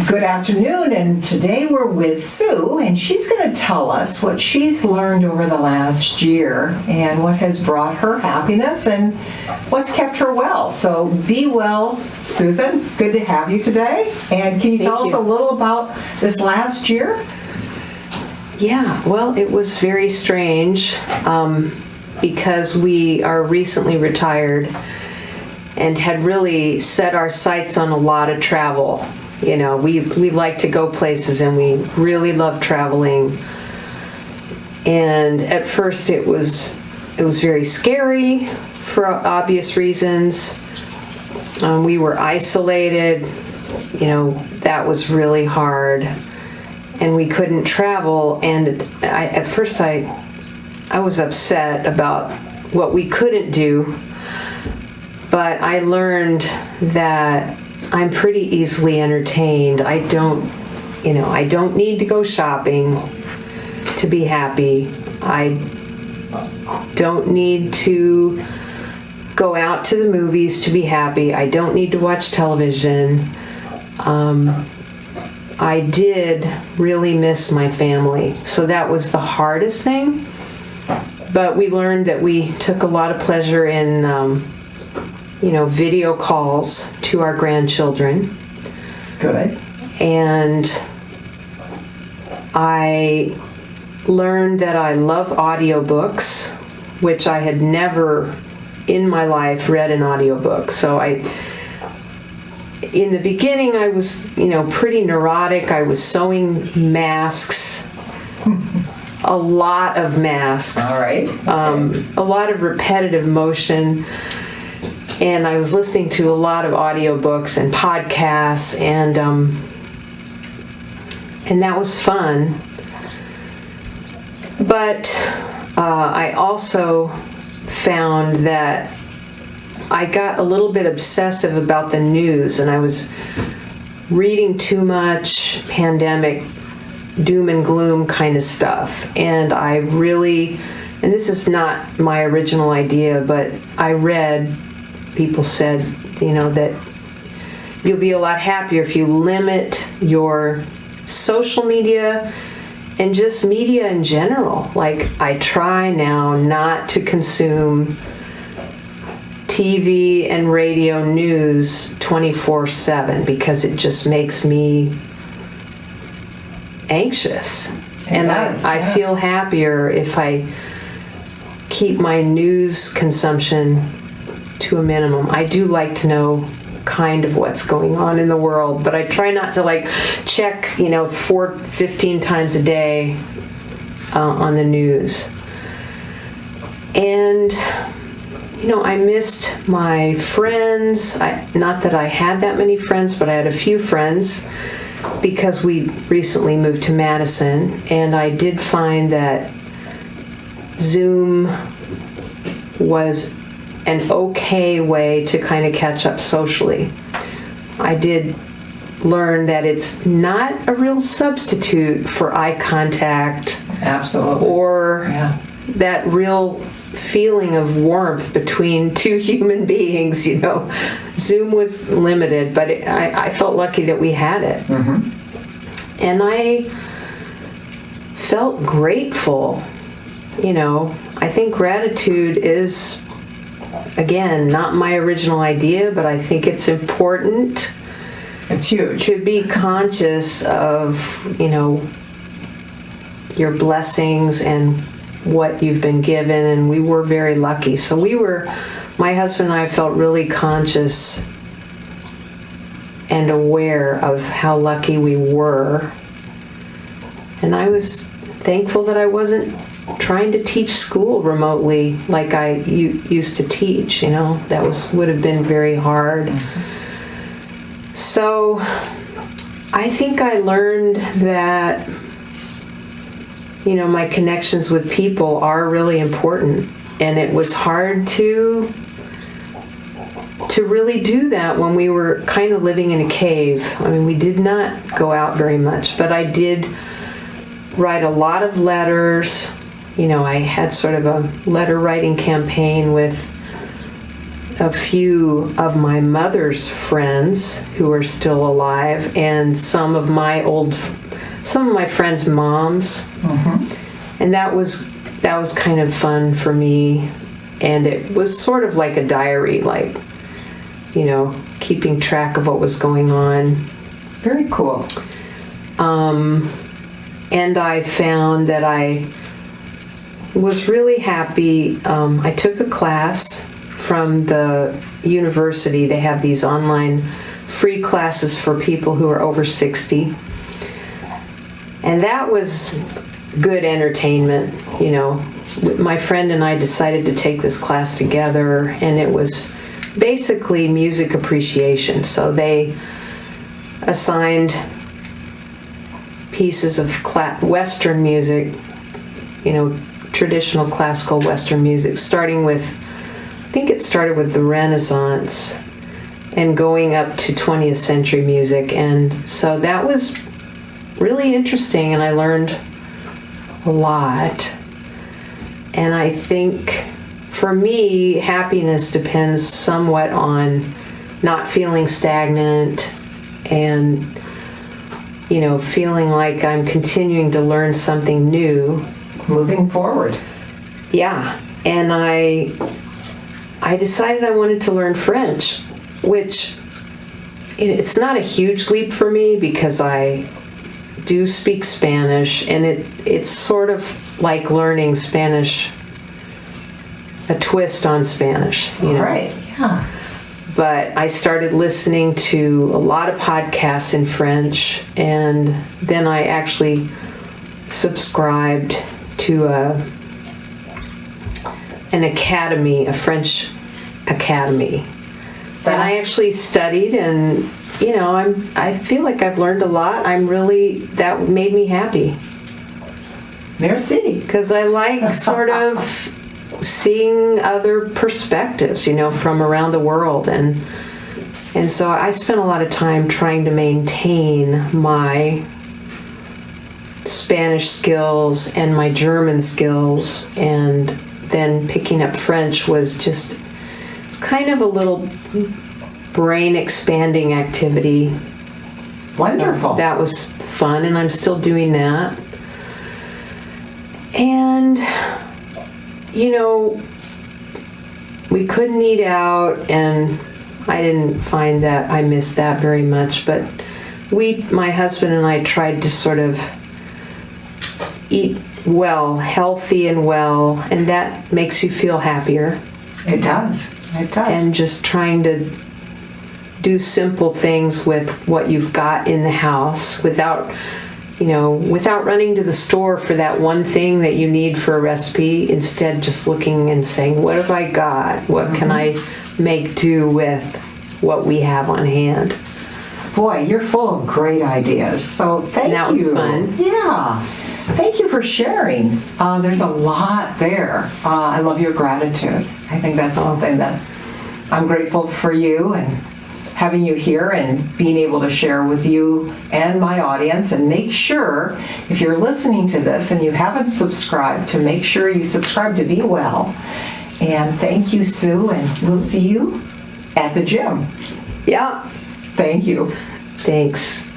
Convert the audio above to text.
Good afternoon, and today we're with Sue, and she's going to tell us what she's learned over the last year and what has brought her happiness and what's kept her well. So be well, Susan. Good to have you today. And can you tell us a little about this last year? Yeah, well, it was very strange because we are recently retired and had really set our sights on a lot of travel. You know, we like to go places and we really love traveling. And at first it was very scary for obvious reasons. We were isolated. You know, that was really hard. And we couldn't travel. And at first I was upset about what we couldn't do. But I learned that I'm pretty easily entertained. I don't need to go shopping to be happy. I don't need to go out to the movies to be happy. I don't need to watch television. I did really miss my family. So that was the hardest thing. But we learned that we took a lot of pleasure in video calls to our grandchildren. Good. And I learned that I love audiobooks, which I had never in my life read an audiobook. So in the beginning, I was, pretty neurotic. I was sewing masks, a lot of masks. All right. A lot of repetitive motion. And I was listening to a lot of audiobooks and podcasts, and that was fun. But I also found that I got a little bit obsessive about the news, and I was reading too much pandemic doom and gloom kind of stuff. And and this is not my original idea, but I read, people said, that you'll be a lot happier if you limit your social media and just media in general. Like, I try now not to consume TV and radio news 24/7 because it just makes me anxious. I feel happier if I keep my news consumption to a minimum. I do like to know kind of what's going on in the world, but I try not to check 15 times a day on the news. And I missed my friends. Not that I had that many friends, but I had a few friends because we recently moved to Madison, and I did find that Zoom was an okay way to kind of catch up socially. I did learn that it's not a real substitute for eye contact. Absolutely. Or that real feeling of warmth between two human beings, Zoom was limited, but I felt lucky that we had it. Mm-hmm. And I felt grateful. I think gratitude is, again, not my original idea, but I think it's important. It's huge. To be conscious of, your blessings and what you've been given, and we were very lucky. So my husband and I felt really conscious and aware of how lucky we were. And I was thankful that I wasn't trying to teach school remotely like I used to teach. That would have been very hard. Mm-hmm. So I think I learned that my connections with people are really important, and it was hard to really do that when we were kind of living in a cave. I mean, we did not go out very much, but I did write a lot of letters. I had sort of a letter writing campaign with a few of my mother's friends who are still alive, and some of my friends' moms. And that was kind of fun for me. And it was sort of like a diary, like, keeping track of what was going on. Very cool. And I found that I was really happy. I took a class from the university. They have these online free classes for people who are over 60. And that was good entertainment. My friend and I decided to take this class together, and it was basically music appreciation. So they assigned pieces of Western music, traditional classical Western music, I think it started with the Renaissance and going up to 20th century music. And so that was really interesting, and I learned a lot. And I think for me, happiness depends somewhat on not feeling stagnant and, feeling like I'm continuing to learn something new. Moving forward. Yeah. And I decided I wanted to learn French, which it's not a huge leap for me because I do speak Spanish, and it's sort of like learning Spanish, a twist on Spanish, Right, yeah. But I started listening to a lot of podcasts in French, and then I actually subscribed to an academy, a French academy. And I actually studied, and I feel like I've learned a lot. That made me happy. Merci. Because I like sort of seeing other perspectives, from around the world. And so I spent a lot of time trying to maintain my Spanish skills and my German skills, and then picking up French was it's kind of a little brain expanding activity. Wonderful. So that was fun, and I'm still doing that. And we couldn't eat out, and I didn't find that I missed that very much, but my husband and I tried to sort of eat well, healthy and well, and that makes you feel happier. It does. It does. And just trying to do simple things with what you've got in the house without running to the store for that one thing that you need for a recipe. Instead, just looking and saying, what have I got? What can I make do with what we have on hand? Boy, you're full of great ideas. So thank you. That was fun. Yeah. Thank you for sharing. There's a lot there. I love your gratitude. I think that's something that I'm grateful for you, and having you here and being able to share with you and my audience. And make sure, if you're listening to this and you haven't subscribed, to make sure you subscribe to Be Well. And thank you, Sue, and we'll see you at the gym. Yeah. Thank you. Thanks.